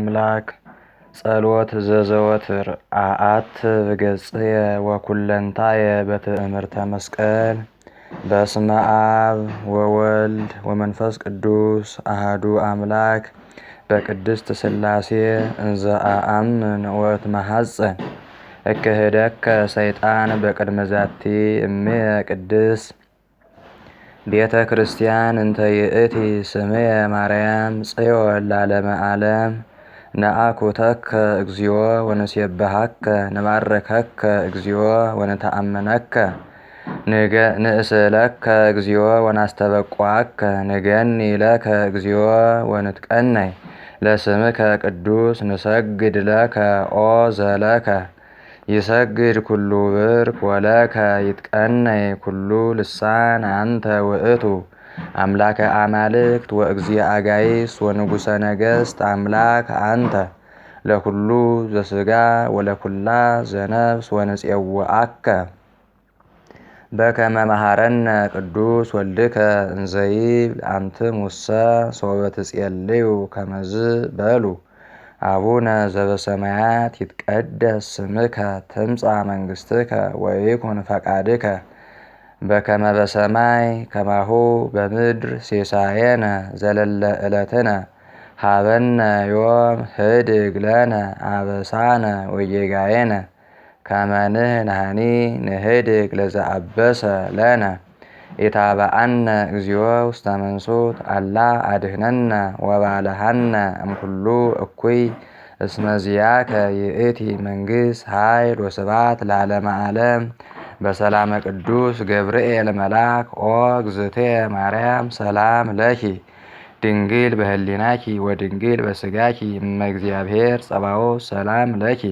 አምላክ ጸሎት ዘዘወትር አአት በገጽየ ወኩለንታየ በትእምርተ መስቀል። በስመ አብ ወወልድ ወመንፈስ ቅዱስ አሃዱ አምላክ በቅድስት ሥላሴ እንዘ አአምን ወእትመሐፀን እክህደከ ሰይጣን በቅድመ ዛቲ እምየ ቅድስ ቤተ ክርስቲያን እንተ ይእቲ ስምየ ማርያም ጽዮን ለዓለመ ዓለም። ነአኩተከ እግዚኦ ወንሴብሐከ ንባርከከ እግዚኦ ወንተአመነከ ንእስለከ እግዚኦ ወናስተበቁዐከ ንገኒ ለከ እግዚኦ ወንትቀነይ ለስምከ ቅዱስ ንሰግድ ለከ ኦ ዘለከ ይሰግድ ኩሉ ብርክ ወለከ ይትቀነይ ኩሉ ልሳን አንተ ውእቱ አምላከ አማልክት ወእግዚአ አጋይስ ወንጉሰ ነገሥት አምላክ አንተ ለኩሉ ዘሥጋ ወለኩላ ዘነፍስ ወንፄውዐከ በከመ መሐረነ ቅዱስ ወልድከ እንዘ ይብል አንትሙሰ ሶበ ትጼልዩ ከመዝ በሉ አቡነ ዘበሰማያት ይትቀደስ ስምከ ትምጻእ መንግሥትከ ወይኩን ፈቃድከ በከመ በሰማይ ከማሁ በምድር ሲሳየነ ዘለለ ዕለትነ ሀበነ ዮም ህድግ ለነ አበሳነ ወጌጋየነ ከመ ንሕነኒ ንህድግ ለዘአበሰ ለነ ኢታብአነ እግዚኦ ውስተ መንሱት አላ አድኅነነ ወባልሐነ እምኩሉ እኩይ እስመ ዚአከ ይእቲ መንግሥት ኃይል ወስብሐት ለዓለመ ዓለም። በሰላመ ቅዱስ ገብርኤል መልአክ ኦ እግዝእትየ ማርያም ሰላም ለኪ ድንግል በህሊናኪ ወድንግል በስጋኪ እመ እግዚአብሔር ጸባኦት ሰላም ለኪ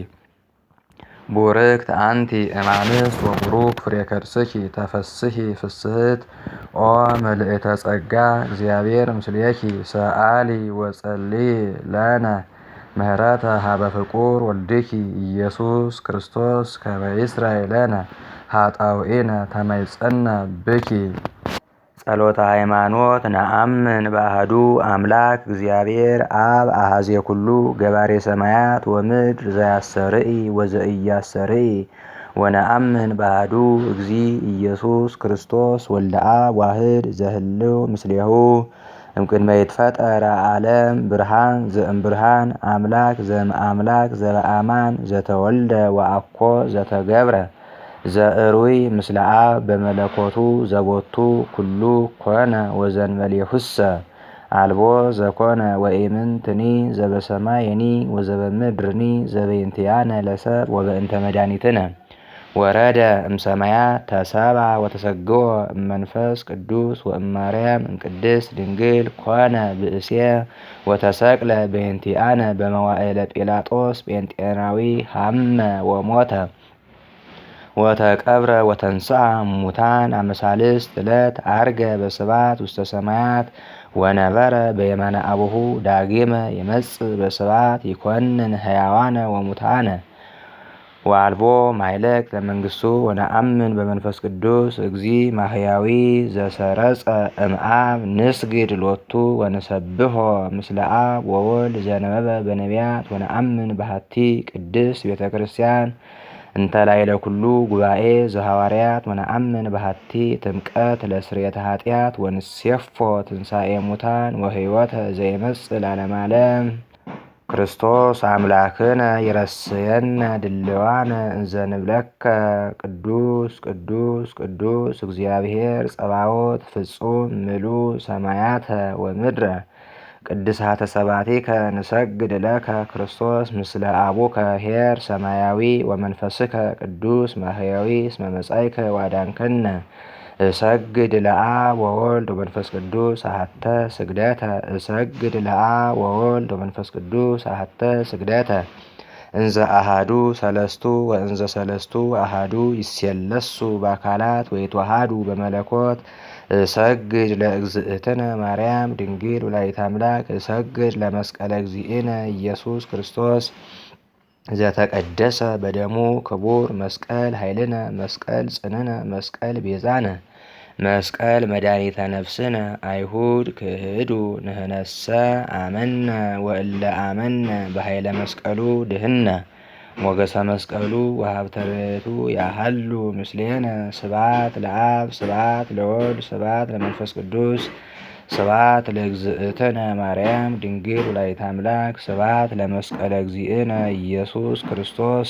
ቡርክት አንቲ እማንስት ወቡሩክ ፍሬ ከርስኪ ተፈስሒ ፍስሕት ኦ መልእተ ጸጋ እግዚአብሔር ምስሌኪ ሰአሊ ወጸልዪ ለነ ምህረተ ሀበ ፍቁር ወልድኪ ኢየሱስ ክርስቶስ ከመ ይስረይ ለነ ኃጣውኢነ ተማይጸነ ብኪ። ጸሎተ ሃይማኖት። ነአምን በአሐዱ አምላክ እግዚአብሔር አብ አሐዜ ኩሉ ገባሬ ሰማያት ወምድር ዘያስተርኢ ወዘኢያስተርኢ ወነአምን በአሐዱ እግዚ ኢየሱስ ክርስቶስ ወልደ አብ ዋሕድ ዘህልው ምስሌሁ እምቅድመ ይትፈጠር ዓለም ብርሃን ዘእምብርሃን አምላክ ዘእምአምላክ ዘበአማን ዘተወልደ ወአኮ ዘተገብረ ዘእሩይ ምስለ አብ በመለኮቱ ዘቦቱ ኩሉ ኮነ ወዘንበሌሁሰ አልቦ ዘኮነ ወኢምንትኒ ዘበሰማይኒ ወዘበምድርኒ ዘበእንቲአነ ለሰብእ ወበእንተ መድኃኒትነ ወረደ እምሰማያት ተሰብአ ወተሰግወ እመንፈስ ቅዱስ ወእማርያም እምቅድስት ድንግል ኮነ ብእሴ ወተሰቅለ በእንቲአነ በመዋዕለ ጲላጦስ ጴንጤናዊ ሀመ ወሞተ ወተቀብረ ወተንሥአ እሙታን አመሳልስት ዕለት ዐርገ በስብሐት ውስተ ሰማያት ወነበረ በየማነ አቡሁ ዳግመ ይመጽእ በስብሐት ይኰንን ሕያዋነ ወሙታነ ወአልቦ ማይለቅ ለመንግሥቱ። ወነአምን በመንፈስ ቅዱስ እግዚ ማሕያዊ ዘሰረጸ እምአብ ንስግድ ሎቱ ወንሰብሖ ምስለ አብ ወወልድ ዘነበበ በነቢያት። ወነአምን በሃቲ ቅድስት ቤተ ክርስቲያን እንተ ላዕለ ኩሉ ጉባኤ ዘሐዋርያት። ወነአምን በሃቲ ጥምቀት ለስርየተ ኃጢአት ወንሴፎ ትንሣኤ ሙታን ወሕይወተ ዘይመጽእ ለዓለመ ዓለም። ክርስቶስ አምላክነ ይረስየነ ድልዋነ እንዘ ንብለከ ቅዱስ ቅዱስ ቅዱስ እግዚአብሔር ጸባኦት ፍጹም ምሉእ ሰማያተ ወምድረ። ቅድሳተ ሰባቲከ ንሰግድ ለከ ክርስቶስ ምስለ አቡከ ኄር ሰማያዊ ወመንፈስከ ቅዱስ ማሕያዊ እስመ መጻእከ ዋዳንከነ። እሰግድ ለአብ ወወልድ ወመንፈስ ቅዱስ አሐተ ስግደተ እሰግድ ለአብ ወወልድ ወመንፈስ ቅዱስ አሐተ ስግደተ እንዘ አሐዱ ሰለስቱ ወእንዘ ሰለስቱ አሐዱ ይሴለሱ በአካላት ወይትወሃዱ በመለኮት። እሰግድ ለእግዝእትነ ማርያም ድንግል ወላዲተ አምላክ እሰግድ ለመስቀለ እግዚእነ ኢየሱስ ክርስቶስ ዘተቀደሰ በደሙ ክቡር መስቀል ኃይልነ መስቀል ጽንዕነ መስቀል ቤዛነ መስቀል መድኃኒተ ነፍስነ አይሁድ ክህዱ ንህነሰ አመነ ወእለ አመነ በኃይለ መስቀሉ ድህነ ሞገሰ መስቀሉ ወሀብተ ርቱ ያሃሉ ምስሌነ ስብሐት ለአብ ስብሐት ለወልድ ስብሐት ለመንፈስ ቅዱስ ስብሐት ለእግዝእትነ ማርያም ድንግል ወላዲተ አምላክ ስብሐት ለመስቀለ እግዚእነ ኢየሱስ ክርስቶስ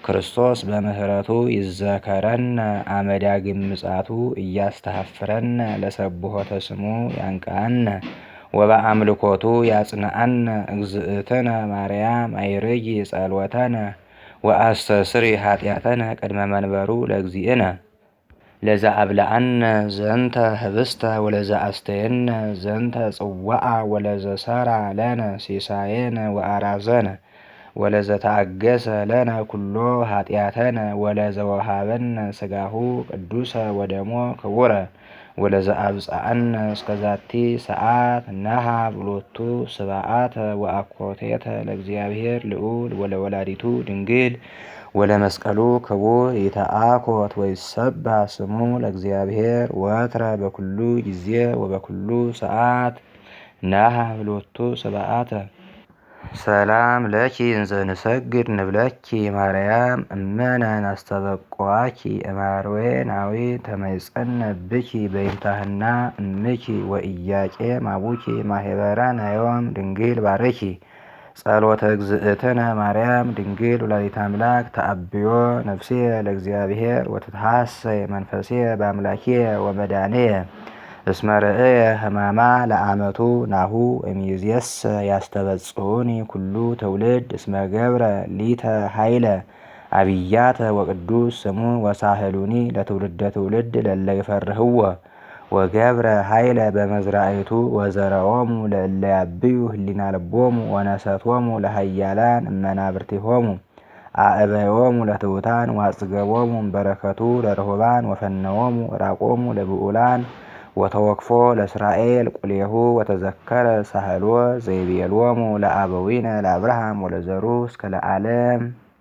ክርስቶስ በምህረቱ ይዘከረነ አመዳግም ምጻቱ እያስተሐፍረነ ለሰብሖተ ስሙ ያንቃነ ወበአምልኮቱ ያጽንዐነ እግዝእትነ ማርያም አይርጊ ጸልወተነ ወአስተስሪ ኃጢአተነ ቅድመ መንበሩ ለእግዚእነ ለዛ አብልዐነ ዘንተ ህብስተ ወለዛ አስተየነ ዘንተ ጽዋዓ ወለዘ ሰራ ለነ ሲሳየነ ወአራዘነ ወለዘ ተአገሰ ለነ ኩሎ ኃጢአተነ ወለዘ ወሃበነ ስጋሁ ቅዱሰ ወደሞ ክቡረ ወለዘ አብጽዐነ እስከዛቲ ሰዓት ነሃብ ሎቱ ስብሐተ ወአኮቴተ ለእግዚአብሔር ልዑል ወለወላዲቱ ድንግል ወለመስቀሉ ክቡር ይትአኮት ወይሰብሐ ስሙ ለእግዚአብሔር ወትረ በኩሉ ጊዜ ወበኩሉ ሰዓት ነሃብ ሎቱ ስብሐተ። ሰላም ለኪ እንዘ ንሰግድ ንብለኪ ማርያም እመነ ናስተበቁዓኪ እማርዌ ናዊ ተመይጸነ ብኪ በይምታህና እምኪ ወኢያቄም አቡኪ ማህበረ ናዮም ድንግል ባርኪ ጸሎተ እግዝእትነ ማርያም ድንግል ወላዲተ አምላክ ተአብዮ ነፍስየ ለእግዚአብሔር ወትትሐሰይ መንፈስየ በአምላክየ ወመድኃኒየ እስመ ርእየ ሕማማ ለአመቱ ናሁ እምይእዜሰ ያስተበጽሑኒ ኩሉ ትውልድ እስመ ገብረ ሊተ ኃይለ አብያተ ወቅዱስ ስሙ ወሳህሉኒ ለትውልደ ትውልድ ለለ ይፈርህዎ ወገብረ ኃይለ በመዝራእቱ ወዘረኦሙ ለእለ ያብዩ ህሊና ልቦሙ ወነሰቶሙ ለኃያላን እመናብርቲሆሙ አእበዮሙ ለትሑታን ዋጽገቦሙ በረከቱ ለርሁባን ወፈነዎሙ ራቆሙ ለብዑላን ወተወክፎ ለእስራኤል ቁሌሁ ወተዘከረ ሳህልዎ ዘይቤልዎሙ ለአበዊነ ለአብርሃም ወለዘሩ እስከ ለዓለም